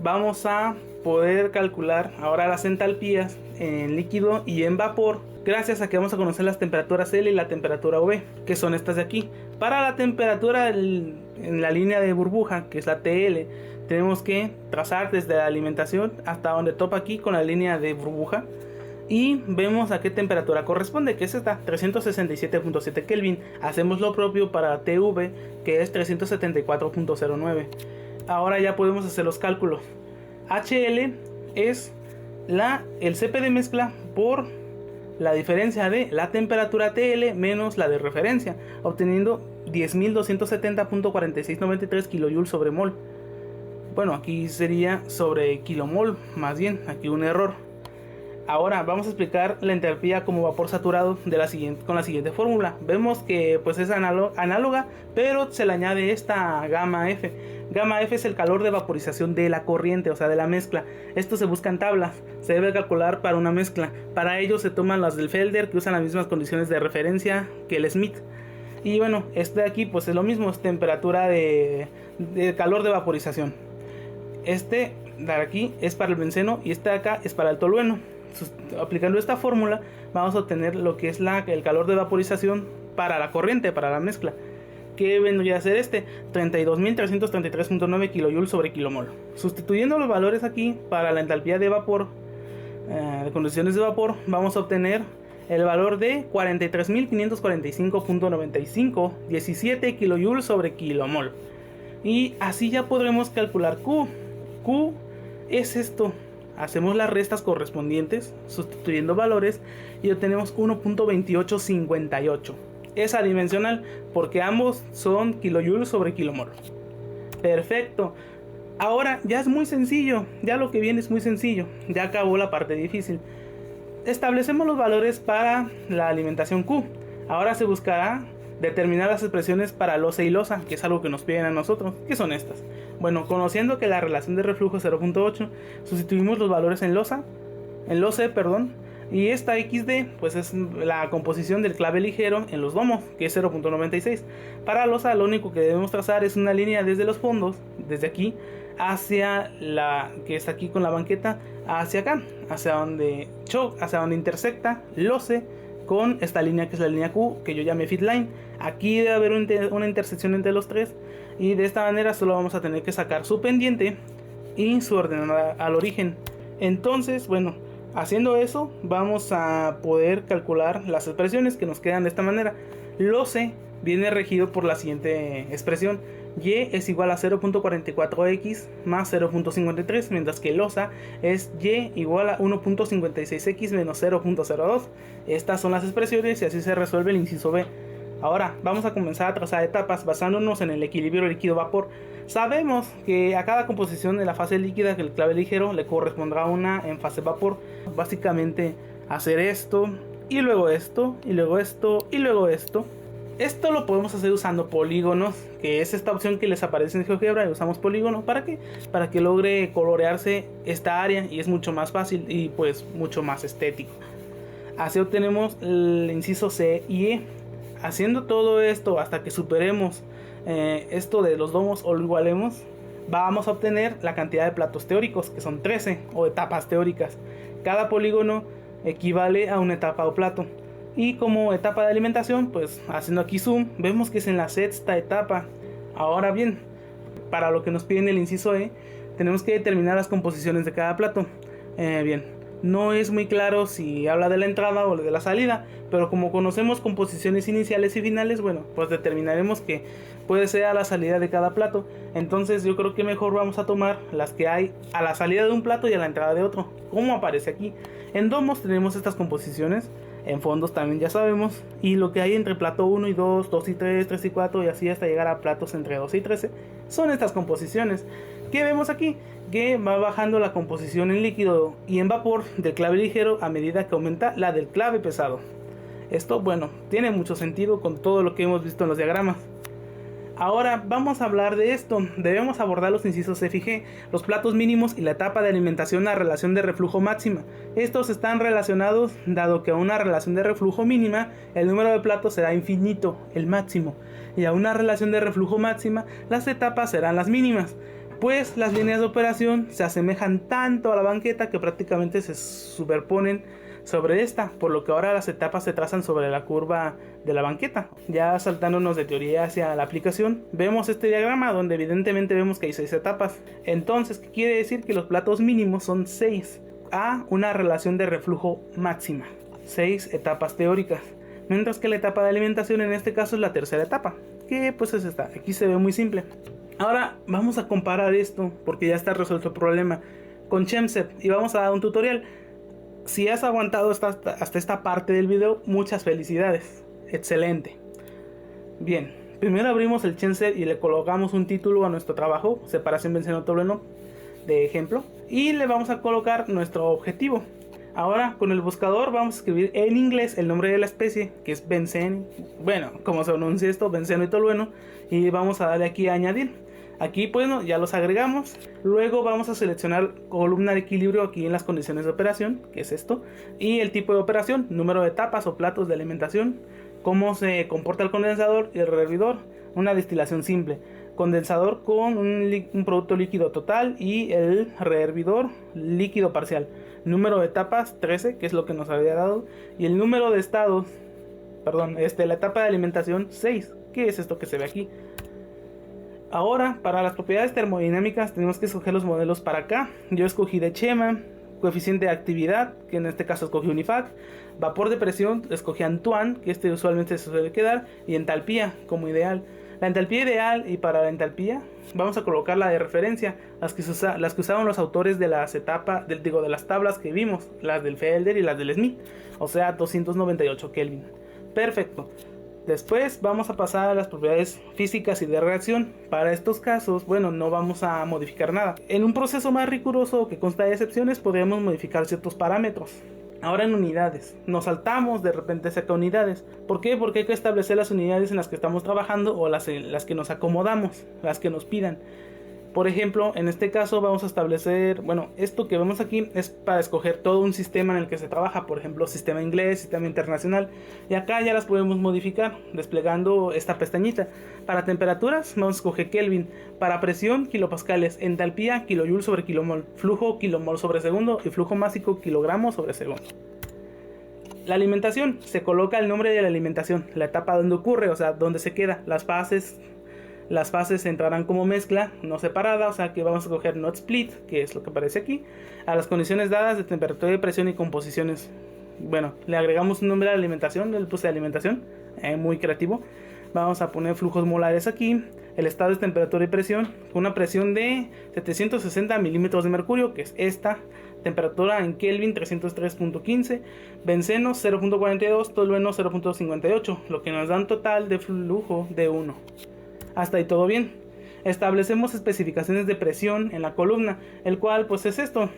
vamos a poder calcular ahora las entalpías en líquido y en vapor, gracias a que vamos a conocer las temperaturas L y la temperatura V, que son estas de aquí. Para la temperatura en la línea de burbuja, que es la TL, tenemos que trazar desde la alimentación hasta donde topa aquí con la línea de burbuja, y vemos a qué temperatura corresponde, que es esta, 367.7 Kelvin. Hacemos lo propio para TV, que es 374.09. Ahora ya podemos hacer los cálculos. HL es el CP de mezcla por la diferencia de la temperatura TL menos la de referencia, obteniendo 10.270.4693 kJ sobre mol. Bueno, aquí sería sobre kilomol, más bien, aquí un error. Ahora vamos a explicar la entalpía como vapor saturado con la siguiente fórmula. Vemos que pues es análoga, pero se le añade esta gamma F. Gamma F es el calor de vaporización de la corriente, o sea de la mezcla. Esto se busca en tablas, se debe calcular para una mezcla. Para ello se toman las del Felder, que usan las mismas condiciones de referencia que el Smith. Y bueno, este de aquí pues es lo mismo, es temperatura de calor de vaporización. Este de aquí es para el benceno y este de acá es para el tolueno. Aplicando esta fórmula vamos a obtener lo que es el calor de vaporización para la corriente, para la mezcla, que vendría a ser 32.333.9 kJ sobre kilomol. Sustituyendo los valores aquí para la entalpía de vapor, de condiciones de vapor, vamos a obtener el valor de 43.545.95 17 kJ sobre kilomol. Y así ya podremos calcular Q. Q es esto. Hacemos las restas correspondientes sustituyendo valores y obtenemos 1.2858. Es adimensional porque ambos son kilojoules sobre kilomol. Perfecto. Ahora ya es muy sencillo, ya lo que viene es muy sencillo, ya acabó la parte difícil. Establecemos los valores para la alimentación Q. Ahora se buscará determinar las expresiones para losa y losa, que es algo que nos piden a nosotros. ¿Qué son estas? Bueno, conociendo que la relación de reflujo es 0.8, sustituimos los valores en losa, en loce, perdón, y esta XD pues es la composición del clave ligero en los domos, que es 0.96. Para losa lo único que debemos trazar es una línea desde los fondos, desde aquí hacia la que está aquí con la banqueta, hacia acá, hacia donde intersecta loce con esta línea que es la línea Q, que yo llamé fit line. Aquí debe haber una intersección entre los tres, y de esta manera solo vamos a tener que sacar su pendiente y su ordenada al origen. Entonces, bueno, haciendo eso vamos a poder calcular las expresiones que nos quedan de esta manera. Loce viene regido por la siguiente expresión: y es igual a 0.44x más 0.53, mientras que losa es y igual a 1.56x menos 0.02. Estas son las expresiones y así se resuelve el inciso B. Ahora vamos a comenzar a trazar etapas basándonos en el equilibrio líquido-vapor. Sabemos que a cada composición de la fase líquida que el clave ligero le correspondrá una en fase vapor. Básicamente hacer esto, y luego esto, y luego esto, y luego esto. Esto lo podemos hacer usando polígonos, que es esta opción que les aparece en GeoGebra, y usamos polígono. ¿Para qué? Para que logre colorearse esta área, y es mucho más fácil y pues mucho más estético. Así obtenemos el inciso C y E. Haciendo todo esto hasta que superemos esto de los domos o lo igualemos, vamos a obtener la cantidad de platos teóricos, que son 13, o etapas teóricas. Cada polígono equivale a una etapa o plato. Y como etapa de alimentación, pues haciendo aquí zoom, vemos que es en la sexta etapa. Ahora bien, para lo que nos piden el inciso E, tenemos que determinar las composiciones de cada plato. Bien, no es muy claro si habla de la entrada o de la salida, pero como conocemos composiciones iniciales y finales, bueno, pues determinaremos que puede ser a la salida de cada plato. Entonces yo creo que mejor vamos a tomar las que hay a la salida de un plato y a la entrada de otro, como aparece aquí. En domos tenemos estas composiciones, en fondos también ya sabemos, y lo que hay entre plato 1 y 2, 2 y 3, 3 y 4 y así hasta llegar a platos entre 12 y 13, son estas composiciones. ¿Qué vemos aquí? Que va bajando la composición en líquido y en vapor del clave ligero a medida que aumenta la del clave pesado. Esto, bueno, tiene mucho sentido con todo lo que hemos visto en los diagramas. Ahora vamos a hablar de esto. Debemos abordar los incisos F y G, los platos mínimos y la etapa de alimentación a relación de reflujo máxima. Estos están relacionados dado que a una relación de reflujo mínima el número de platos será infinito, el máximo, y a una relación de reflujo máxima las etapas serán las mínimas, pues las líneas de operación se asemejan tanto a la banqueta que prácticamente se superponen sobre esta, por lo que ahora las etapas se trazan sobre la curva de la banqueta. Ya saltándonos de teoría hacia la aplicación, vemos este diagrama donde evidentemente vemos que hay 6 etapas. Entonces, ¿qué quiere decir? Que los platos mínimos son 6 a una relación de reflujo máxima, 6 etapas teóricas, mientras que la etapa de alimentación en este caso es la tercera etapa, que pues es esta. Aquí se ve muy simple. Ahora vamos a comparar esto, porque ya está resuelto el problema, con Chemsev, y vamos a dar un tutorial. Si has aguantado hasta esta parte del video, muchas felicidades. Excelente. Bien, primero abrimos el Chemsev y le colocamos un título a nuestro trabajo, separación benceno-tolueno, de ejemplo, y le vamos a colocar nuestro objetivo. Ahora con el buscador vamos a escribir en inglés el nombre de la especie, que es benceno, bueno, como se pronuncia esto, benceno y tolueno, y vamos a darle aquí a añadir. Aquí pues ya los agregamos. Luego vamos a seleccionar columna de equilibrio aquí en las condiciones de operación, que es esto, y el tipo de operación, número de etapas o platos de alimentación, cómo se comporta el condensador y el rehervidor, una destilación simple, condensador con un producto líquido total y el rehervidor líquido parcial, número de etapas 13, que es lo que nos había dado, y el número de estados, la etapa de alimentación 6, que es esto que se ve aquí. Ahora, para las propiedades termodinámicas tenemos que escoger los modelos para acá. Yo escogí de Chema, coeficiente de actividad, que en este caso escogí Unifac, vapor de presión, escogí Antoine, que este usualmente se suele quedar, y entalpía como ideal. La entalpía ideal, y para la entalpía vamos a colocar la de referencia, las que usaban los autores de las etapas, de las tablas que vimos, las del Felder y las del Smith, o sea 298 Kelvin. Perfecto. Después vamos a pasar a las propiedades físicas y de reacción. Para estos casos, bueno, no vamos a modificar nada. En un proceso más riguroso que consta de excepciones, podríamos modificar ciertos parámetros. Ahora en unidades, nos saltamos de repente cerca unidades. ¿Por qué? Porque hay que establecer las unidades en las que estamos trabajando o las que nos acomodamos, las que nos pidan. Por ejemplo, en este caso vamos a establecer, bueno, esto que vemos aquí es para escoger todo un sistema en el que se trabaja, por ejemplo, sistema inglés, sistema internacional, y acá ya las podemos modificar desplegando esta pestañita. Para temperaturas vamos a escoger Kelvin, para presión kilopascales, entalpía kilojoule sobre kilomol, flujo kilomol sobre segundo y flujo másico kilogramos sobre segundo. La alimentación, se coloca el nombre de la alimentación, la etapa donde ocurre, o sea, donde se queda, las fases entrarán como mezcla, no separada, o sea que vamos a coger not split, que es lo que aparece aquí, a las condiciones dadas de temperatura, de presión y composiciones. Bueno, le agregamos un nombre a la alimentación, le puse alimentación, muy creativo. Vamos a poner flujos molares aquí, el estado de temperatura y presión, con una presión de 760 milímetros de mercurio, que es esta, temperatura en Kelvin 303.15, benceno 0.42, tolueno 0.58, lo que nos da un total de flujo de 1. Hasta ahí todo bien. Establecemos especificaciones de presión en la columna, el cual pues es esto,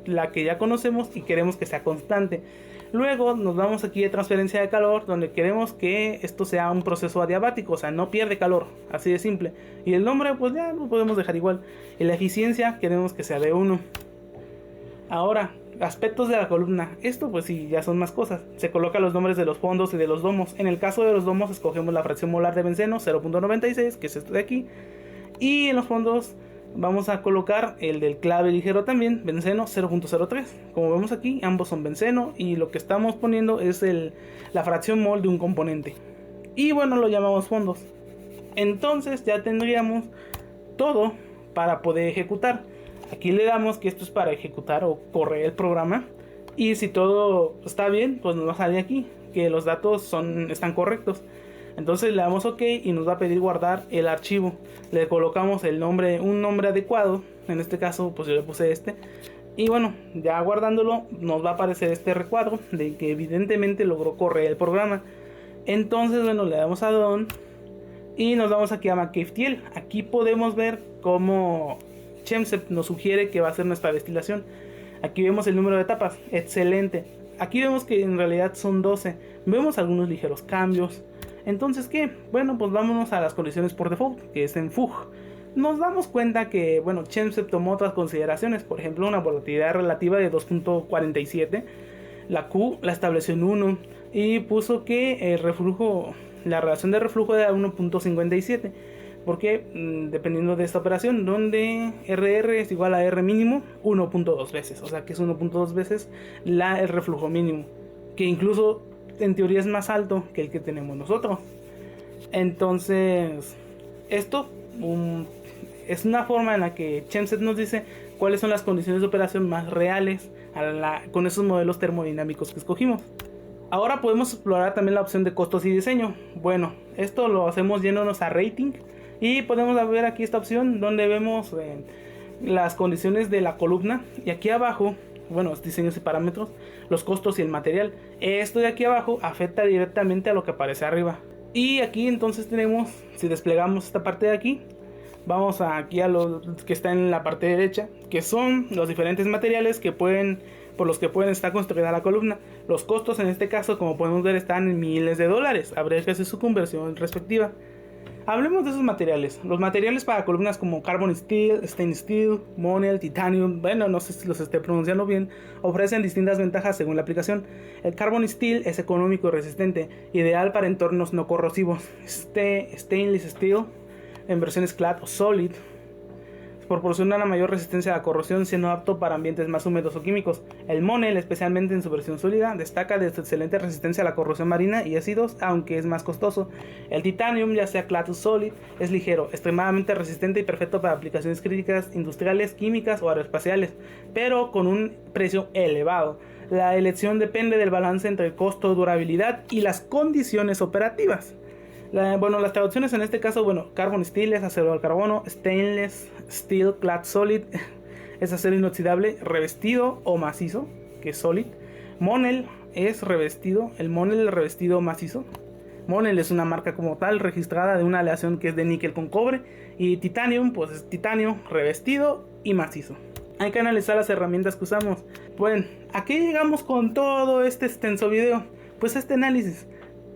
la que ya conocemos y queremos que sea constante. Luego nos vamos aquí a transferencia de calor, donde queremos que esto sea un proceso adiabático, o sea, no pierde calor, así de simple. Y el nombre pues ya lo podemos dejar igual. Y la eficiencia queremos que sea de 1. Ahora, aspectos de la columna. Esto pues sí, ya son más cosas. Se colocan los nombres de los fondos y de los domos. En el caso de los domos escogemos la fracción molar de benceno 0.96, que es esto de aquí. Y en los fondos vamos a colocar el del clave ligero también, benceno 0.03. Como vemos aquí, ambos son benceno y lo que estamos poniendo es la fracción mol de un componente. Y bueno, lo llamamos fondos. Entonces ya tendríamos todo para poder ejecutar. Aquí le damos que esto es para ejecutar o correr el programa. Y si todo está bien, pues nos va a salir aquí que los datos están correctos. Entonces le damos OK y nos va a pedir guardar el archivo. Le colocamos el nombre, un nombre adecuado. En este caso pues yo le puse este. Y bueno, ya guardándolo nos va a aparecer este recuadro de que evidentemente logró correr el programa. Entonces bueno, le damos a Done y nos vamos aquí a McCabe-TL. Aquí podemos ver cómo Chemsept nos sugiere que va a ser nuestra destilación. Aquí vemos el número de etapas, excelente. Aquí vemos que en realidad son 12. Vemos algunos ligeros cambios. Entonces, ¿qué? Bueno, pues vámonos a las condiciones por default, que es en FUG. Nos damos cuenta que, bueno, Chemsept tomó otras consideraciones. Por ejemplo, una volatilidad relativa de 2.47. La Q la estableció en 1 y puso que la relación de reflujo era 1.57. Porque dependiendo de esta operación, donde RR es igual a R mínimo 1.2 veces, o sea que es 1.2 veces el reflujo mínimo, que incluso en teoría es más alto que el que tenemos nosotros. Entonces esto es una forma en la que Chemsept nos dice cuáles son las condiciones de operación más reales con esos modelos termodinámicos que escogimos. Ahora podemos explorar también la opción de costos y diseño. Bueno, esto lo hacemos yéndonos a rating. Y podemos ver aquí esta opción donde vemos las condiciones de la columna. Y aquí abajo, bueno, diseños y parámetros, los costos y el material. Esto de aquí abajo afecta directamente a lo que aparece arriba. Y aquí entonces tenemos, si desplegamos esta parte de aquí, vamos aquí a lo que está en la parte derecha, que son los diferentes materiales por los que pueden estar construida la columna. Los costos en este caso, como podemos ver, están en miles de dólares. Habría que hacer su conversión respectiva. Hablemos de esos materiales. Los materiales para columnas como carbon steel, stainless steel, monel, titanium, bueno, no sé si los esté pronunciando bien, ofrecen distintas ventajas según la aplicación. El carbon steel es económico y resistente, ideal para entornos no corrosivos. Stainless steel, en versiones clad o solid, proporciona una mayor resistencia a la corrosión, siendo apto para ambientes más húmedos o químicos. El monel, especialmente en su versión sólida, destaca de su excelente resistencia a la corrosión marina y ácidos, aunque es más costoso. El titanium, ya sea clad o solid, es ligero, extremadamente resistente y perfecto para aplicaciones críticas industriales, químicas o aeroespaciales, pero con un precio elevado. La elección depende del balance entre costo, durabilidad y las condiciones operativas. Las traducciones en este caso, carbon steel es acero al carbono, stainless steel clad solid es acero inoxidable revestido o macizo, que es solid. Monel es revestido, el monel revestido macizo. Monel es una marca como tal registrada de una aleación que es de níquel con cobre, y Titanium pues es titanio revestido y macizo. Hay que analizar las herramientas que usamos. Bueno, ¿a qué llegamos con todo este extenso video? Pues este análisis.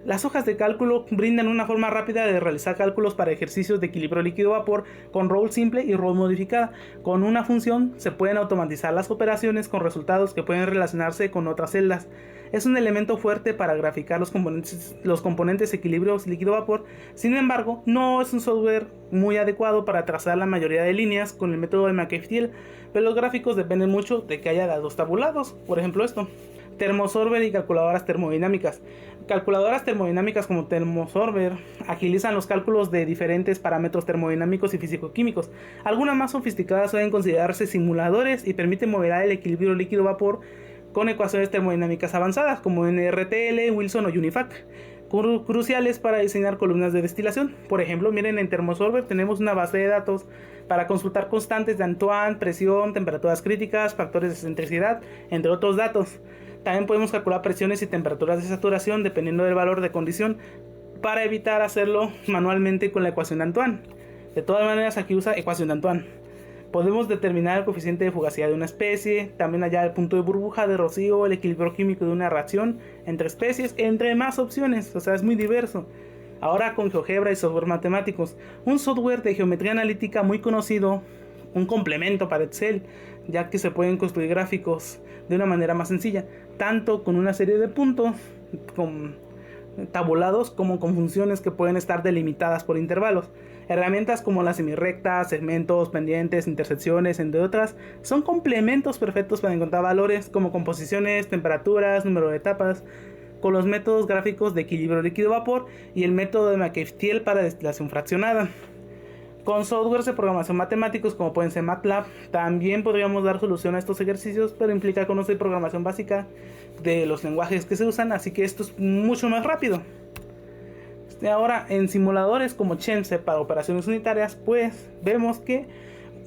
Las hojas de cálculo brindan una forma rápida de realizar cálculos para ejercicios de equilibrio líquido-vapor con roll simple y roll modificada. Con una función se pueden automatizar las operaciones con resultados que pueden relacionarse con otras celdas. Es un elemento fuerte para graficar los componentes equilibrios líquido-vapor. Sin embargo, no es un software muy adecuado para trazar la mayoría de líneas con el método de McAfee, pero los gráficos dependen mucho de que haya datos tabulados. Por ejemplo esto. Thermosolver y calculadoras termodinámicas. Calculadoras termodinámicas como Thermosolver agilizan los cálculos de diferentes parámetros termodinámicos y físico-químicos. Algunas más sofisticadas suelen considerarse simuladores y permiten modelar el equilibrio líquido-vapor con ecuaciones termodinámicas avanzadas como NRTL, Wilson o UNIFAC, cruciales para diseñar columnas de destilación. Por ejemplo, miren, en Thermosolver tenemos una base de datos para consultar constantes de Antoine, presión, temperaturas críticas, factores de excentricidad, entre otros datos. También podemos calcular presiones y temperaturas de saturación dependiendo del valor de condición, para evitar hacerlo manualmente con la ecuación de Antoine. De todas maneras, aquí usa ecuación de Antoine. Podemos determinar el coeficiente de fugacidad de una especie, también hallar el punto de burbuja de rocío, el equilibrio químico de una reacción entre especies, entre más opciones. O sea, es muy diverso. Ahora con GeoGebra y software matemáticos, un software de geometría analítica muy conocido, un complemento para Excel, ya que se pueden construir gráficos de una manera más sencilla, tanto con una serie de puntos tabulados como con funciones que pueden estar delimitadas por intervalos. Herramientas como las semirrectas, segmentos, pendientes, intersecciones, entre otras, son complementos perfectos para encontrar valores como composiciones, temperaturas, número de etapas, con los métodos gráficos de equilibrio líquido-vapor y el método de McAfee para destilación fraccionada. Con softwares de programación matemáticos como pueden ser MATLAB, también podríamos dar solución a estos ejercicios, pero implica conocer programación básica de los lenguajes que se usan, así que esto es mucho más rápido. Ahora, en simuladores como ChemSet para operaciones unitarias, pues vemos que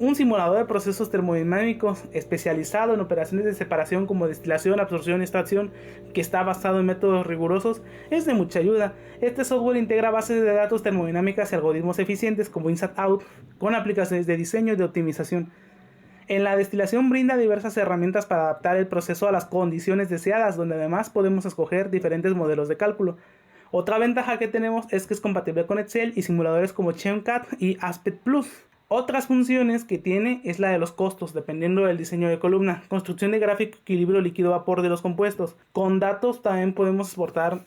un simulador de procesos termodinámicos especializado en operaciones de separación como destilación, absorción y extracción, que está basado en métodos rigurosos, es de mucha ayuda. Este software integra bases de datos termodinámicas y algoritmos eficientes como InsatOut con aplicaciones de diseño y de optimización. En la destilación brinda diversas herramientas para adaptar el proceso a las condiciones deseadas, donde además podemos escoger diferentes modelos de cálculo. Otra ventaja que tenemos es que es compatible con Excel y simuladores como ChemCAD y Aspect Plus. Otras funciones que tiene es la de los costos, dependiendo del diseño de columna, construcción de gráfico, equilibrio líquido-vapor de los compuestos. Con datos también podemos exportar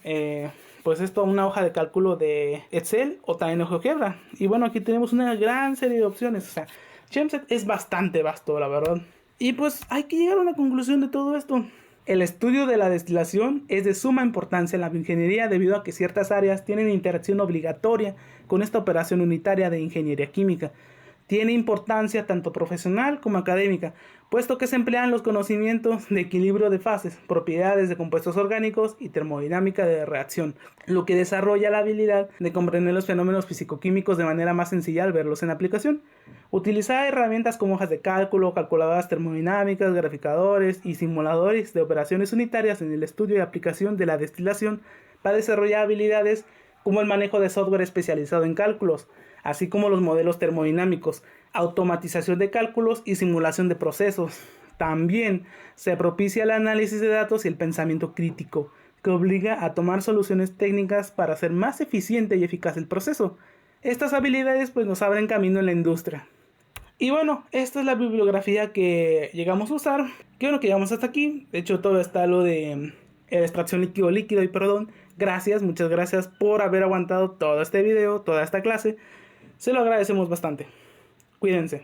pues esto a una hoja de cálculo de Excel o también de GeoGebra. Y bueno, aquí tenemos una gran serie de opciones. O sea, ChemSet es bastante vasto, la verdad. Y pues hay que llegar a una conclusión de todo esto. El estudio de la destilación es de suma importancia en la bioingeniería debido a que ciertas áreas tienen interacción obligatoria con esta operación unitaria de ingeniería química. Tiene importancia tanto profesional como académica, puesto que se emplean los conocimientos de equilibrio de fases, propiedades de compuestos orgánicos y termodinámica de reacción, lo que desarrolla la habilidad de comprender los fenómenos fisicoquímicos de manera más sencilla al verlos en aplicación. Utilizar herramientas como hojas de cálculo, calculadoras termodinámicas, graficadores y simuladores de operaciones unitarias en el estudio y aplicación de la destilación para desarrollar habilidades como el manejo de software especializado en cálculos, así como los modelos termodinámicos, automatización de cálculos y simulación de procesos. También se propicia el análisis de datos y el pensamiento crítico, que obliga a tomar soluciones técnicas para hacer más eficiente y eficaz el proceso. Estas habilidades pues nos abren camino en la industria. Y bueno, esta es la bibliografía que llegamos a usar. Que bueno que llegamos hasta aquí. De hecho, todo está lo de extracción líquido-líquido y perdón. Gracias, muchas gracias por haber aguantado todo este video, toda esta clase. Se lo agradecemos bastante. Cuídense.